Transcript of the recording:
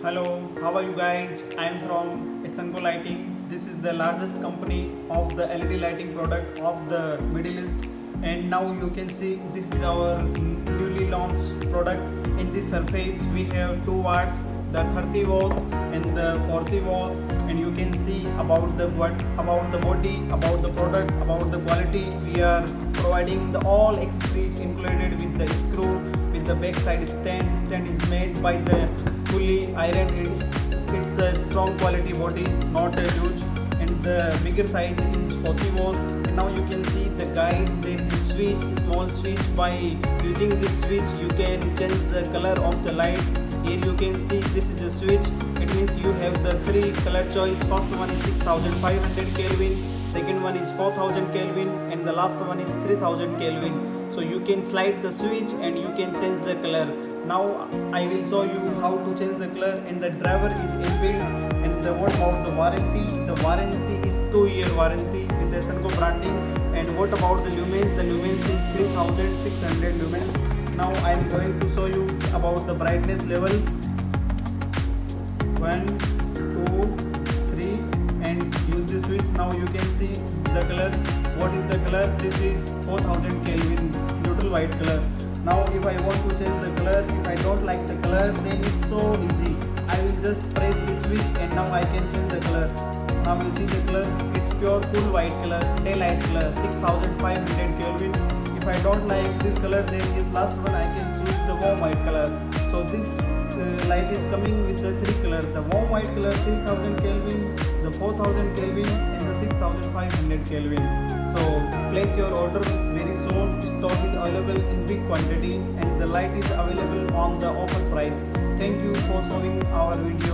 Hello, how are you guys? I am from ESNCO Lighting. This is the largest company of the LED lighting product of the Middle East. And now you can see this is our newly launched product. In this surface we have two watts, the 30 watt and the 40 watt. And you can see about the body, about the product, about the quality. We are providing the all accessories included with the screw, with the backside stand. Stand is made by the fully iron. It's a strong quality body, not a huge. And the bigger size is 40 watt. And now you can see the guys, there is switch, small switch. By using this switch you can change the color of the light. Here you can see this is a switch. It means you have the three color choice. First one is 6500 Kelvin, second one is 4000 Kelvin, and the last one is 3000 Kelvin. So you can slide the switch and you can change the color. Now I will show you how to change the color, and the driver is inbuilt. And what about the warranty? The warranty is 2-year warranty with the ESNCO branding. And what about the lumens? The lumens is 3600 lumens. Now I am going to show you about the brightness level. 1, 2, 3, and use the switch. Now you can see the color. What is the color? This is 4000 Kelvin, neutral white color. Now if I want to change the color, if I don't like the color, then it's so easy. I will just press the switch and now I can change the color. Now you see the color, it's pure cool white color, daylight color, 6500 Kelvin. If I don't like this color, then this last one I can choose the warm white color. So this light is coming with the three colors: the warm white color 3000 Kelvin, the 4000 Kelvin, and the 6500 Kelvin. So place your order very soon. Stock is available in big quantity and the light is available on the offer price. Thank you for showing our video.